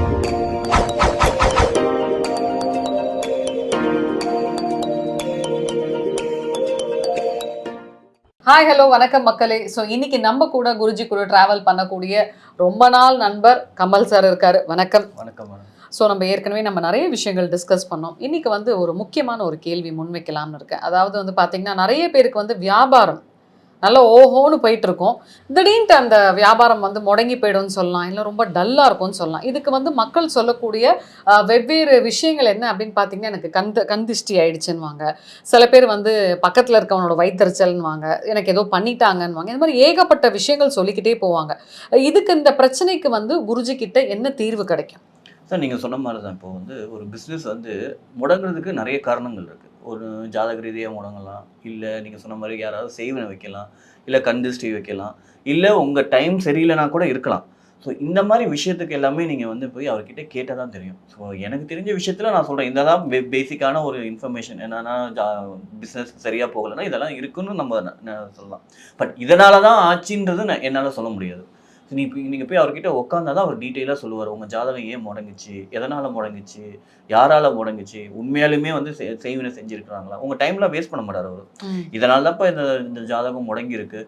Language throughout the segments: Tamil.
ஹாய் ஹலோ வணக்கம் மக்களே. ஸோ இன்னைக்கு நம்ம கூட குருஜி கூட ட்ராவல் பண்ணக்கூடிய ரொம்ப நாள் நண்பர் கமல் சார் இருக்காரு. வணக்கம். வணக்கம். ஸோ நம்ம நிறைய விஷயங்கள் டிஸ்கஸ் பண்ணோம். இன்னைக்கு ஒரு முக்கியமான ஒரு கேள்வி முன்வைக்கலாம்னு இருக்கேன். அதாவது பார்த்தீங்கன்னா நிறைய பேருக்கு வியாபாரம் நல்லா ஓஹோன்னு போயிட்டு இருக்கும். திடீர்னு அந்த வியாபாரம் முடங்கி போயிடும்னு சொல்லலாம், இல்லை ரொம்ப டல்லாக இருக்கும்னு சொல்லலாம். இதுக்கு மக்கள் சொல்லக்கூடிய வெவ்வேறு விஷயங்கள் என்ன அப்படின்னு பார்த்தீங்கன்னா, எனக்கு கந்திஷ்டி ஆயிடுச்சுன்னுவாங்க. சில பேர் பக்கத்தில் இருக்கவனோட வயிற்றுச்சல்னுவாங்க, எனக்கு ஏதோ பண்ணிட்டாங்கன்னுவாங்க. இந்த மாதிரி ஏகப்பட்ட விஷயங்கள் சொல்லிக்கிட்டே போவாங்க. இதுக்கு இந்த பிரச்சனைக்கு குருஜி கிட்ட என்ன தீர்வு கிடைக்கும்? சார், நீங்கள் சொன்ன மாதிரி தான். இப்போ ஒரு பிஸ்னஸ் முடங்குறதுக்கு நிறைய காரணங்கள் இருக்குது. ஒரு ஜாதக ரீதியாக முடங்கலாம், இல்லை நீங்கள் சொன்ன மாதிரி யாராவது செய்வனை வைக்கலாம், இல்லை கந்திஷ்டி வைக்கலாம், இல்லை உங்கள் டைம் சரியில்லைனா கூட இருக்கலாம். ஸோ இந்த மாதிரி விஷயத்துக்கு எல்லாமே நீங்கள் போய் அவர்கிட்ட கேட்டால் தான் தெரியும். ஸோ எனக்கு தெரிஞ்ச விஷயத்தில் நான் சொல்கிறேன், இந்த தான் பேசிக்கான ஒரு இன்ஃபர்மேஷன். என்னென்னா பிஸ்னஸ் சரியாக போகலைன்னா இதெல்லாம் இருக்குன்னு நம்ம சொல்லலாம். பட் இதனால தான் ஆச்சுன்றது என்னால் சொல்ல முடியாது. நீங்கள் போய் அவர்கிட்ட உட்காந்தா தான் அவர் டீட்டெயிலாக சொல்லுவார். உங்கள் ஜாதகம் ஏன் முடங்குச்சு, எதனால் முடங்குச்சு, யாரால் முடங்குச்சு, உண்மையாலுமே செய்வினை செஞ்சுருக்கிறாங்களா. உங்கள் டைம்லாம் வேஸ்ட் பண்ண மாட்டார் அவர். இதனால தான்ப்பா இந்த ஜாதகம் முடங்கியிருக்கு,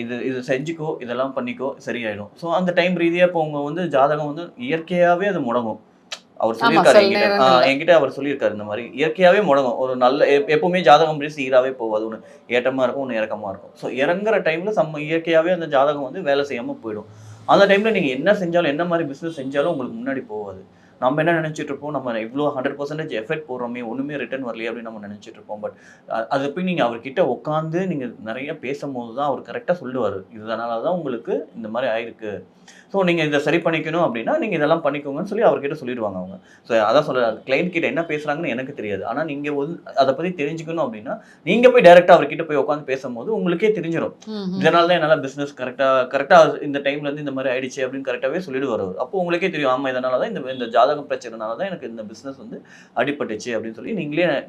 இது செஞ்சுக்கோ, இதெல்லாம் பண்ணிக்கோ, சரியாயிடும். ஸோ அந்த டைம் ரீதியாக இப்போ உங்கள் ஜாதகம் இயற்கையாகவே அது முடங்கும். அவர் சொல்லியிருக்காரு என்கிட்ட அவர் சொல்லியிருக்காரு, இந்த மாதிரி இயற்கையாகவே முடங்கும். ஒரு நல்ல எப்பவுமே ஜாதகம் சீராகவே போகாது. ஒன்று ஏற்றமாக இருக்கும், ஒன்று இறக்கமாக இருக்கும். ஸோ இறங்குற டைமில் இயற்கையாகவே அந்த ஜாதகம் வேலை செய்யாமல் போயிடும். அந்த டைமில் நீங்கள் என்ன செஞ்சாலும், என்ன மாதிரி பிஸ்னஸ் செஞ்சாலும் உங்களுக்கு முன்னாடி போகாது. நம்ம என்ன நினச்சிட்டு இருப்போம், நம்ம இவ்வளோ 100% எஃபெக்ட் போடுறோமே, ஒன்றுமே ரிட்டர்ன் வரலையே அப்படின்னு நம்ம நினச்சிட்டு இருப்போம். பட் அதை போய் நீங்கள் அவர்கிட்ட உட்காந்து நீங்கள் நிறைய பேசும்போது தான் அவர் கரெக்டாக சொல்லுவார், இதனால தான் உங்களுக்கு இந்த மாதிரி ஆயிருக்கு. ஸோ நீங்கள் இதை சரி பண்ணிக்கணும் அப்படின்னா நீங்கள் இதெல்லாம் பண்ணிக்கோங்கன்னு சொல்லி அவர்கிட்ட சொல்லிடுவாங்க அவங்க. ஸோ அதான் சொல்ல, கிளைண்ட் கிட்ட என்ன பேசுகிறாங்கன்னு எனக்கு தெரியாது. ஆனால் நீங்கள் அதை பற்றி தெரிஞ்சுக்கணும் அப்படின்னா நீங்கள் போய் டைரெக்டாக அவர்கிட்ட போய் உட்காந்து பேசும்போது உங்களுக்கே தெரிஞ்சிடும். இதனால தான் என்னால் பிஸ்னஸ் கரெக்டாக இந்த டைம்லேருந்து இந்த மாதிரி ஆயிடுச்சு அப்படின்னு கரெக்டாகவே சொல்லிடுவார் அவர். அப்போ உங்களுக்கே தெரியும், ஆமாம் இதனால தான் இந்த ஜாதகம் பிரச்சனைனால தான் எனக்கு இந்த பிஸ்னஸ் அடிபட்டுச்சு அப்படின்னு சொல்லி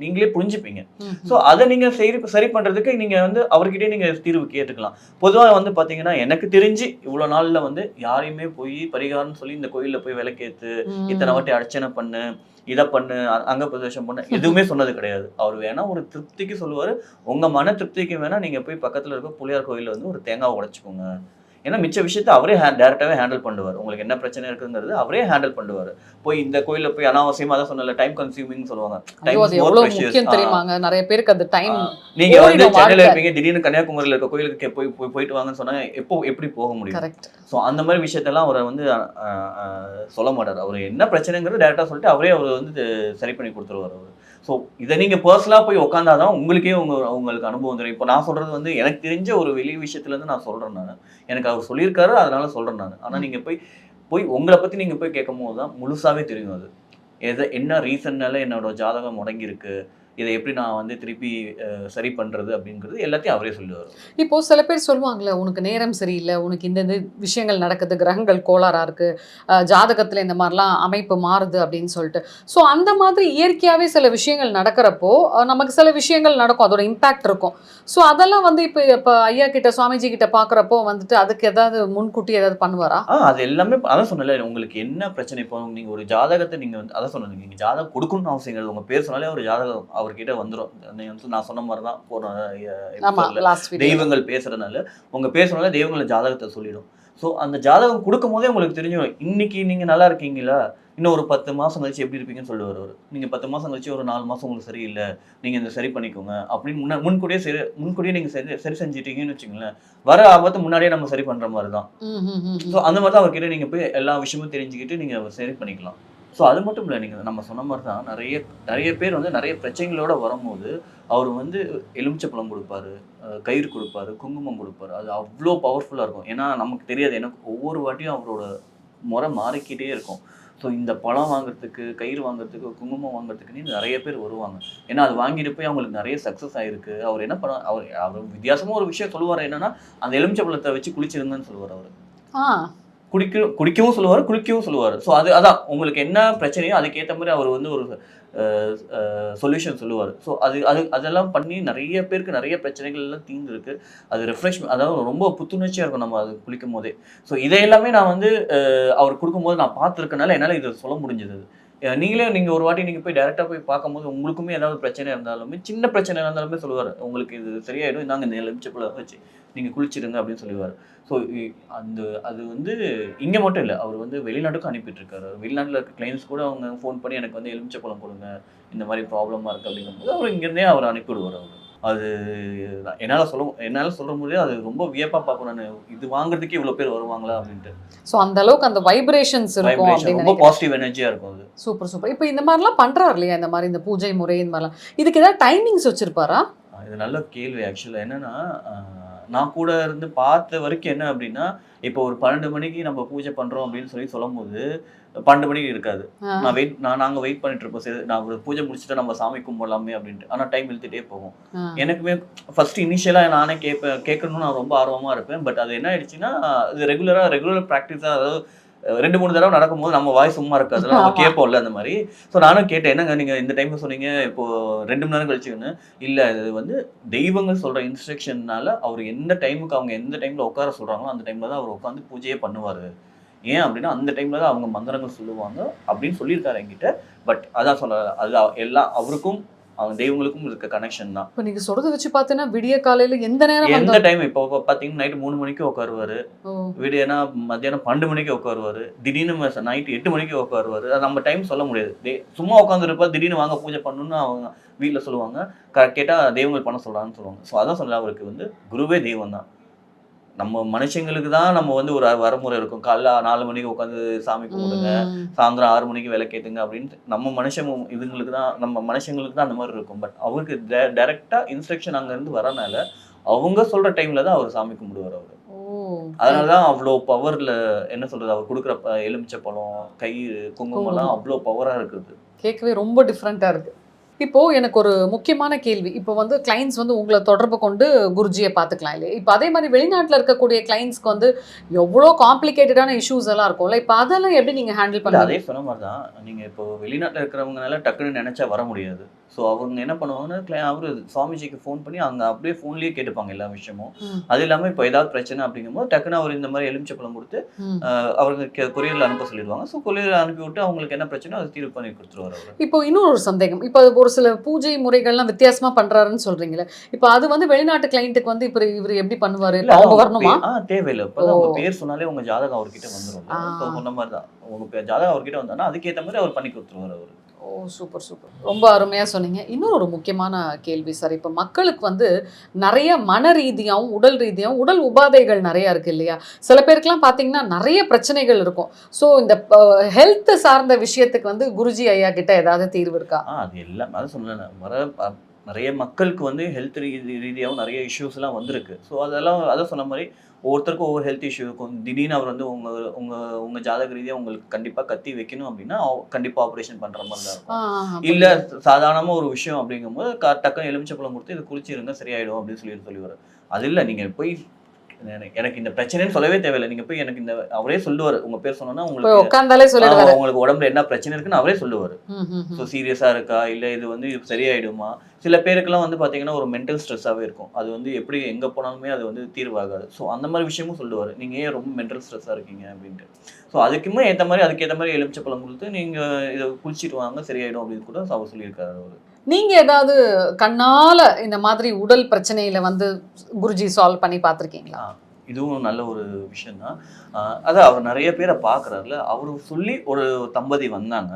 நீங்களே புரிஞ்சுப்பீங்க. ஸோ அதை நீங்கள் சரி பண்ணுறதுக்கு நீங்கள் அவர்கிட்டே நீங்கள் தீர்வு கேட்டுக்கலாம். பொதுவாக பார்த்தீங்கன்னா எனக்கு தெரிஞ்சு இவ்வளோ நாளில் யாரையுமே போய் பரிகாரம்னு சொல்லி இந்த கோயிலில் போய் விளக்கேத்து, இத்தனை வாட்டி அர்ச்சனை பண்ணு, இதை பண்ணு, அங்க பிரதேசம் பண்ணு, எதுவுமே சொன்னது கிடையாது. அவர் வேணா ஒரு திருப்திக்கு சொல்லுவார், உங்க மன திருப்திக்கு வேணா நீங்க போய் பக்கத்துல இருக்க புளியார் கோயிலில் ஒரு தேங்காய் உடைச்சுக்கோங்க. ஏன்னா மிச்ச விஷயத்தை அவரே டேரெக்டாகவே ஹேண்டில் பண்ணுவார். உங்களுக்கு என்ன பிரச்சனை இருக்குங்கிறது அவரே ஹேண்டில் பண்ணுவார். போய் இந்த கோயிலில் போய் அனாவசியமாக தான் சொன்னல, டைம் கன்சியூமிங் சொல்லுவாங்க. நிறைய பேருக்கு அந்த டைம், நீங்க சென்னையில் இருப்பீங்க, திடீர்னு கன்னியாகுமரியில் இருக்க கோயிலுக்கு போயிட்டு வாங்கன்னு சொன்னா எப்படி போக முடியும்? ஸோ அந்த மாதிரி விஷயத்தெல்லாம் அவரை சொல்ல மாட்டார். அவர் என்ன பிரச்சனைங்கிறது டேரெக்டாக சொல்லிட்டு அவரே சரி பண்ணி கொடுத்துருவார் அவர். ஸோ இதை நீங்கள் பர்சனலாக போய் உட்காந்தாதான் உங்களுக்கே உங்களுக்கு அனுபவம் தெரியும். இப்போ நான் சொல்கிறது எனக்கு தெரிஞ்ச ஒரு வெளி விஷயத்துலேருந்து நான் சொல்கிறேன். நான் எனக்கு அவர் சொல்லியிருக்காரு, அதனால சொல்கிறேன் நான். ஆனால் நீங்கள் போய் உங்களை பற்றி நீங்கள் போய் கேட்கும் போது தான் முழுசாகவே தெரியும் அது என்ன ரீசன்னால என்னோட ஜாதகம் முடங்கியிருக்கு, இதை எப்படி நான் திருப்பி சரி பண்ணுறது அப்படிங்கிறது எல்லாத்தையும் அவரே சொல்லுவார். இப்போ சில பேர் சொல்லுவாங்களே, உனக்கு நேரம் சரியில்லை, உனக்கு இந்த விஷயங்கள் நடக்குது, கிரகங்கள் கோளாறாக இருக்குது, ஜாதகத்தில் இந்த மாதிரிலாம் அமைப்பு மாறுது அப்படின்னு சொல்லிட்டு. ஸோ அந்த மாதிரி இயற்கையாகவே சில விஷயங்கள் நடக்கிறப்போ நமக்கு சில விஷயங்கள் நடக்கும், அதோட இம்பேக்ட் இருக்கும். ஸோ அதெல்லாம் இப்போ ஐயா கிட்ட, சுவாமிஜி கிட்ட பார்க்குறப்போ அதுக்கு ஏதாவது முன்கூட்டி ஏதாவது பண்ணுவாரா? அது எல்லாமே அதான் சொன்னல, உங்களுக்கு என்ன பிரச்சனை. இப்போ நீங்கள் ஒரு ஜாதகத்தை நீங்கள் அதான் சொன்னீங்க, நீங்கள் ஜாதகம் கொடுக்கணும்னு அவசியம் கிடையாது. உங்கள் பேர் சொன்னாலே ஒரு ஜாதகம் அவர்கிட்ட வந்துடும். நான் சொன்ன மாதிரி தான் போன தெய்வங்கள் பேசுறதுனால உங்க பேசுறதுனால தெய்வங்கள ஜாதகத்தை சொல்லிடும். ஸோ அந்த ஜாதகம் கொடுக்கும் போதே உங்களுக்கு தெரிஞ்சிடும், இன்னைக்கு நீங்க நல்லா இருக்கீங்களா, இன்னும் ஒரு 10 மாசம் கழிச்சு எப்படி இருப்பீங்கன்னு சொல்லுவார் அவர். நீங்க 10 மாசம் கழிச்சு ஒரு 4 மாசம் உங்களுக்கு சரியில்லை, நீங்க இந்த சரி பண்ணிக்கோங்க அப்படின்னு முன்கூட்டியே நீங்க சரி செஞ்சுட்டீங்கன்னு வச்சுங்களேன், வர ஆபத்து முன்னாடியே நம்ம சரி பண்ற மாதிரி தான். ஸோ அந்த மாதிரி தான் அவர்கிட்ட நீங்க போய் எல்லா விஷயமும் தெரிஞ்சுக்கிட்டு நீங்க சரி பண்ணிக்கலாம். ஸோ அது மட்டும் இல்லை, நீங்கள் நம்ம சொன்ன மாதிரி தான் நிறைய பேர் நிறைய பிரச்சனைகளோடு வரும்போது அவர் எலுமிச்சப்பழம் கொடுப்பாரு, கயிறு கொடுப்பாரு, குங்குமம் கொடுப்பாரு. அது அவ்வளோ பவர்ஃபுல்லாக இருக்கும். ஏன்னா நமக்கு தெரியாது, எனக்கு ஒவ்வொரு வாட்டியும் அவரோட முறை மாறிக்கிட்டே இருக்கும். ஸோ இந்த பழம் வாங்குறதுக்கு, கயிறு வாங்குறதுக்கு, குங்குமம் வாங்குறதுக்குன்னு நிறைய பேர் வருவாங்க. ஏன்னா அது வாங்கிட்டு போய் அவங்களுக்கு நிறைய சக்ஸஸ் ஆகிருக்கு. அவர் என்ன பண்ண, அவர் வித்தியாசமாக ஒரு விஷயம் சொல்லுவார், என்னன்னா அந்த எலுமிச்சப்பழத்தை வச்சு குளிச்சிருங்கன்னு சொல்லுவார் அவர். குடிக்கவும் சொல்லுவார், குளிக்கவும் சொல்லுவார். ஸோ அதான் உங்களுக்கு என்ன பிரச்சனையோ அதுக்கேற்ற மாதிரி அவர் வந்து ஒரு சொல்யூஷன் சொல்லுவார். ஸோ அதெல்லாம் பண்ணி நிறைய பேருக்கு நிறைய பிரச்சனைகள் எல்லாம் தீர்ந்துருக்கு. அது ரெஃப்ரெஷ்மெண்ட், அதாவது ரொம்ப புத்துணர்ச்சியாக இருக்கும் நம்ம அது குளிக்கும் போதே. ஸோ இதை எல்லாமே நான் வந்து அவர் கொடுக்கும்போது நான் பார்த்துருக்கனால என்னால் இதை சொல்ல முடிஞ்சது. நீங்க ஒரு வாட்டி நீங்க போய் டைரக்டா போய் பார்க்கும்போது உங்களுக்குமே ஏதாவது பிரச்சனை இருந்தாலுமே, சின்ன பிரச்சனை இருந்தாலுமே சொல்லுவாரு, உங்களுக்கு இது சரியாயிடும், இந்தாங்க இந்த எலுமிச்சப்பழம் வச்சு நீங்க குளிச்சிடுங்க அப்படின்னு சொல்லுவாரு. ஸோ அந்த அது வந்து இங்க மட்டும் இல்ல, அவர் வந்து வெளிநாட்டுக்கும் அனுப்பிட்டு இருக்காரு. வெளிநாட்டுல இருக்க கிளைண்ட்ஸ் கூட அவங்க ஃபோன் பண்ணி எனக்கு வந்து எலுமிச்சப்பழம் கொடுங்க, இந்த மாதிரி ப்ராப்ளமா இருக்கு அப்படிங்கும்போது அவர் இங்கிருந்தே அவர் அனுப்பிவிடுவார் அவர். அது என்னால சொல்ல முடியாது. அது ரொம்ப வியப்பா பார்ப்பேன் நானு. இது வாங்குறதுக்கே இவ்வளவு பேர் வருவாங்களா அப்படின்ட்டு. ஸோ அந்த அளவுக்கு அந்த வைப்ரேஷன்ஸ் இருக்கும் வைப்ரேஷன் அப்படின்னு ரொம்ப நினைக்கிறேன். பாசிட்டிவ் எனர்ஜியா இருக்கும் அது. Super super. இப்போ இந்த மாதிரிலாம் பண்றாரு இல்லையா, இந்த மாதிரி இந்த பூஜை முறை இந்த மாதிரிலாம், இதுக்கு ஏதாவது டைமிங்ஸ் வச்சிருப்பாரா? இது நல்ல கேள்வி. ஆக்சுவலா என்னன்னா, நான் கூட இருந்து பார்த்த வரைக்கும் என்ன அப்படின்னா, இப்போ ஒரு 12 மணிக்கு நம்ம பூஜை பண்றோம் அப்படின்னு சொல்லும்போது 12 மணிக்கு இருக்காது. நாங்க வெயிட் பண்ணிட்டு இருப்போம். சரி, நான் ஒரு பூஜை முடிச்சுட்டு நம்ம சாமி கும்பிடலாமே அப்படின்ட்டு. ஆனா டைம் இழுத்துட்டே போகும். எனக்குமே ஃபர்ஸ்ட் இனிஷியலா நானே கேட்கணும்னு நான் ரொம்ப ஆர்வமா இருப்பேன். பட் அது என்ன ஆயிடுச்சுன்னா, இது ரெகுலர் ப்ராக்டிஸா, அதாவது 2, 3 தடவை நடக்கும்போது நம்ம வாய் சும்மா இருக்காது. நம்ம கேட்போம்ல அந்த மாதிரி. ஸோ நானும் கேட்டேன், என்னங்க நீங்க இந்த டைம்ல சொன்னீங்க, இப்போ 2 மணி நேரம் கழிச்சுன்னு. இல்ல, இது வந்து தெய்வங்கள் சொல்ற இன்ஸ்ட்ரக்ஷன்னால அவர் எந்த டைமுக்கு அவங்க எந்த டைம்ல உட்கார சொல்றாங்களோ அந்த டைம்ல தான் அவர் உட்காந்து பூஜையே பண்ணுவாரு. ஏன் அப்படின்னா அந்த டைம்ல தான் அவங்க மந்திரங்கள் சொல்லுவாங்க அப்படின்னு சொல்லியிருக்காரு என்கிட்ட. பட் அதான் அது எல்லாம் அவருக்கும் அவங்க தெய்வங்களுக்கும் இருக்க கனெக்ஷன் தான். இப்போ நீங்க சொல்றத வச்சு பார்த்தீங்கன்னா விடிய காலையில எந்த நேரம் எந்த டைம் இப்போ பாத்தீங்கன்னா நைட் 3 மணிக்கு உட்காருவாரு, விடியனா மத்தியானம் 12 மணிக்கு உட்காருவாரு, திடீர்னு நைட் 8 மணிக்கு உட்காருவாரு. அது நம்ம டைம் சொல்ல முடியாது. சும்மா உட்காந்துருப்பா, திடீர்னு வாங்க பூஜை பண்ணணும்னு அவங்க வீட்டில் சொல்லுவாங்க. கேட்டா தெய்வங்கள் பண்ண சொல்றான்னு சொல்லுவாங்க. ஸோ அதான் சொல்ல, அவருக்கு வந்து குருவே தெய்வம் தான். நம்ம மனுஷங்களுக்கு தான் நம்ம வந்து ஒரு வரமுறை இருக்கும். காலைல 4 மணிக்கு உட்காந்து சாமி கும்பிடுங்க, சாயந்தரம் 6 மணிக்கு விளக்கேத்துங்க அப்படின்னு நம்ம மனுஷங்களுக்கு தான் அந்த மாதிரி இருக்கும். பட் அவருக்கு டைரக்டா இன்ஸ்ட்ரக்ஷன் அங்க இருந்து வரனால அவங்க சொல்ற டைம்ல தான் அவர் சாமி கும்பிடுவார் அவரு. அதனாலதான் அவ்வளோ பவர்ல, என்ன சொல்றது, அவர் கொடுக்குற எலுமிச்சை பழம், கயிறு, குங்குமம் எல்லாம் அவ்வளோ பவரா இருக்குது. கேட்கவே ரொம்ப டிஃப்ரெண்டா இருக்கு. இப்போ எனக்கு ஒரு முக்கியமான கேள்வி. இப்போ வந்து கிளைண்ட்ஸ் வந்து உங்களை தொடர்பு கொண்டு குருஜியை பார்த்துக்கலாம் இல்லையா? இப்போ அதே மாதிரி வெளிநாட்டில் இருக்கக்கூடிய கிளைண்ட்ஸ்க்கு வந்து எவ்வளோ காம்ப்ளிகேட்டடான இஷ்யூஸ் எல்லாம் இருக்கும்ல, இப்போ அதெல்லாம் எப்படி நீங்கள் ஹேண்டில் பண்ணுவீங்க? அதே சொன்ன மாதிரி தான். நீங்கள் இப்போ வெளிநாட்டில் இருக்கிறவங்கனால டக்குன்னு நினச்சா வர முடியாது. ஸோ அவங்க என்ன பண்ணுவாங்கன்னா, அவரு சுவாமிஜிக்கு ஃபோன் பண்ணி அங்கே அப்படியே ஃபோன்லேயே கேட்டுப்பாங்க எல்லா விஷயமும். அது இல்லாமல் இப்போ ஏதாவது பிரச்சனை அப்படிங்கும்போது டக்குன்னு அவர் இந்த மாதிரி எலுமிச்சப்பழம் கொடுத்து அவருக்கு கொரியரில் அனுப்ப சொல்லிடுவாங்க. ஸோ கொரியரில் அனுப்பி விட்டு அவங்களுக்கு என்ன பிரச்சனை அதை தீர்வு பண்ணி கொடுத்துருவார் அவர். இப்போ இன்னொரு சந்தேகம். இப்போ ஒரு சில பூஜை முறைகள்லாம் வித்தியாசமா பண்றாருன்னு சொல்றீங்களே, இப்போ அது வந்து வெளிநாட்டு கிளைண்ட்டுக்கு வந்து இப்போ இவர் எப்படி பண்ணுவாரு? அவங்க வரணுமா? தேவையில்லை. இப்போ உங்க பேர் சொன்னாலே உங்க ஜாதகம் அவர்கிட்ட வந்துடும். சொன்ன மாதிரி தான், உங்க ஜாதகம் அவர்கிட்ட வந்தானா அதுக்கேற்ற மாதிரி அவர் பண்ணி கொடுத்துருவார் அவர். ஓ, சூப்பர் சூப்பர். ரொம்ப அருமையாக சொன்னீங்க. இன்னொரு முக்கியமான கேள்வி சார். இப்போ மக்களுக்கு வந்து நிறைய மன ரீதியாகவும் உடல் ரீதியாகவும் உடல் உபாதைகள் நிறையா இருக்குது இல்லையா? சில பேருக்குலாம் பார்த்தீங்கன்னா நிறைய பிரச்சனைகள் இருக்கும். ஸோ இந்த ஹெல்த் சார்ந்த விஷயத்துக்கு வந்து குருஜி ஐயா கிட்ட ஏதாவது தீர்வு இருக்கா? அது எல்லாம் அதை சொல்லலை. நிறைய மக்களுக்கு வந்து ஹெல்த் ரீதியாகவும் நிறைய இஷ்யூஸ்லாம் வந்திருக்கு. ஸோ அதை சொன்ன மாதிரி ஒவ்வொருத்தருக்கும் ஒவ்வொரு ஹெல்த் இஷ்யூ இருக்கும். திடீர்னு அவர் வந்து உங்கள் ஜாதக ரீதியாக உங்களுக்கு கண்டிப்பாக கத்தி வைக்கணும் அப்படின்னா கண்டிப்பாக ஆப்ரேஷன் பண்ணுற மாதிரி தான் இருக்கும். இல்லை சாதாரணமாக ஒரு விஷயம் அப்படிங்கும்போது டக்குன்னு எலுமிச்சப்பழம் கொடுத்து இது குளிச்சிருங்க சரியாயிடும் அப்படின்னு சொல்லிடுவார். அது இல்லை, நீங்கள் போய் எனக்கு இந்த பிரச்சனைன்னு சொல்லவே தேவையில்லை. நீங்க போய் எனக்கு இந்த அவரே சொல்லுவாரு. உங்க பேர் சொன்னா உங்களுக்கு உடம்புல என்ன பிரச்சனை இருக்குன்னு அவரே சொல்லுவாரு. ஸோ சீரியஸா இருக்கா, இல்ல இது வந்து சரியாயிடுமா? சில பேருக்குலாம் வந்து பாத்தீங்கன்னா ஒரு மென்டல் ஸ்ட்ரெஸ்ஸாவே இருக்கும். அது வந்து எப்படி எங்க போனாலுமே அது வந்து தீர்வாகாது. ஸோ அந்த மாதிரி விஷயமும் சொல்லுவாரு. நீங்க ஏன் ரொம்ப மென்டல் ஸ்ட்ரெஸ்ஸா இருக்கீங்க அப்படின்ட்டு. ஸோ அதுக்கேற்ற மாதிரி எலுமிச்சப்பழம் கொடுத்து நீங்க இதை குளிச்சிட்டு வாங்க சரியாயிடும் அப்படின்னு கூட அவர் சொல்லியிருக்காரு அவரு. நீங்க ஏதாவது கண்ணால இந்த மாதிரி உடல் பிரச்சனையில வந்து குருஜி சால்வ் பண்ணி பார்த்துருக்கீங்களா? இதுவும் நல்ல ஒரு விஷயம் தான். அதான் அவர் நிறைய பேரை பார்க்குறாருல, அவரு சொல்லி ஒரு தம்பதி வந்தாங்க.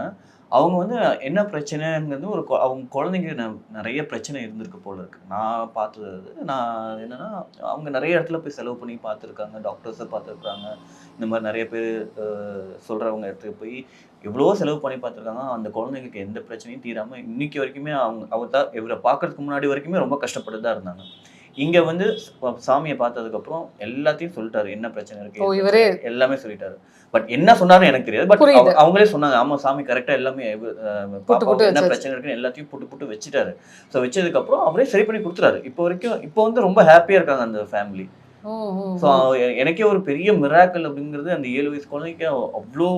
அவங்க வந்து என்ன பிரச்சனைங்கிறது அவங்க குழந்தைங்க நிறைய பிரச்சனை இருந்திருக்கு போல இருக்கு. நான் பார்த்தது நான் என்னன்னா, அவங்க நிறைய இடத்துல போய் செலவு பண்ணி பார்த்துருக்காங்க, டாக்டர்ஸை பார்த்துருக்காங்க. இந்த மாதிரி நிறைய பேர் சொல்கிறவங்க இடத்துக்கு போய் எவ்வளோ செலவு பண்ணி பார்த்துருக்காங்க. அந்த குழந்தைங்களுக்கு எந்த பிரச்சனையும் தீராமல் இன்னைக்கு வரைக்குமே இவரை பார்க்கறதுக்கு முன்னாடி வரைக்குமே ரொம்ப கஷ்டப்பட்டு தான் இருந்தாங்க. இங்க வந்து சாமியை பார்த்ததுக்கப்புறம் எல்லாத்தையும் சொல்லிட்டாரு, என்ன பிரச்சனை இருக்கு எல்லாமே சொல்லிட்டாரு. பட் என்ன சொன்னாலும் எனக்கு தெரியாது. பட் அவங்களே சொன்னாங்க, ஆமா சாமி கரெக்டா எல்லாமே என்ன பிரச்சனை இருக்குன்னு எல்லாத்தையும் புட்டு வச்சுட்டாரு. ஸோ வச்சதுக்கு அப்புறம் அவரே சரி பண்ணி கொடுத்துறாரு. இப்போ வரைக்கும் இப்போ வந்து ரொம்ப ஹாப்பியா இருக்காங்க அந்த ஃபேமிலி. ஓ ஓ ஸோ ஓ. எனக்கே ஒரு பெரிய மிராக்கல் அப்படிங்கிறது அந்த 7 வயசு குழந்தைக்கு அவ்வளோ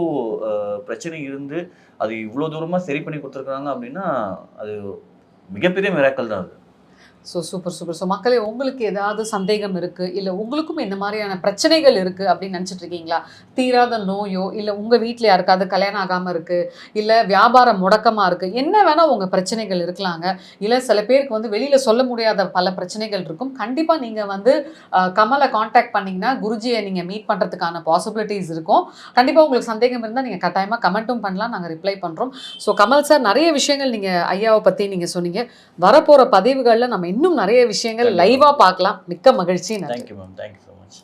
பிரச்சனை இருந்து அது இவ்வளோ தூரமாக சரி பண்ணி கொடுத்துருக்காங்க அப்படின்னா அது மிகப்பெரிய மிராக்கல் தான் அது. So super super. ஸோ மக்களே, உங்களுக்கு ஏதாவது சந்தேகம் இருக்கு, இல்ல உங்களுக்கும் இந்த மாதிரியான பிரச்சனைகள் இருக்கு அப்படின்னு நினைச்சிட்டு இருக்கீங்களா? தீராத நோயோ, இல்ல உங்க வீட்ல யாருக்காவது கல்யாணம் ஆகாம இருக்கு, இல்ல வியாபாரம் முடக்கமா இருக்கு, என்ன வேணா உங்க பிரச்சனைகள் இருக்கலாங்க. இல்ல சில பேருக்கு வந்து வெளியில சொல்ல முடியாத பல பிரச்சனைகள் இருக்கும். கண்டிப்பா நீங்க வந்து கமலை கான்டாக்ட் பண்ணீங்கன்னா குருஜியை நீங்க மீட் பண்றதுக்கான பாசிபிலிட்டிஸ் இருக்கும். கண்டிப்பா உங்களுக்கு சந்தேகம் இருந்தா நீங்க கட்டாயமா கமெண்ட்டும் பண்ணலாம், நாங்க ரிப்ளை பண்றோம். ஸோ கமல் சார், நிறைய விஷயங்கள் நீங்க ஐயாவை பத்தி நீங்க சொன்னீங்க. வரப்போற பதிவுகள்ல நம்ம இன்னும் நிறைய விஷயங்கள் கண்டிப்பா. லைவா பார்க்கலாம். மிக்க மகிழ்ச்சி. நன்றி. Thank you ma'am, thank you so much.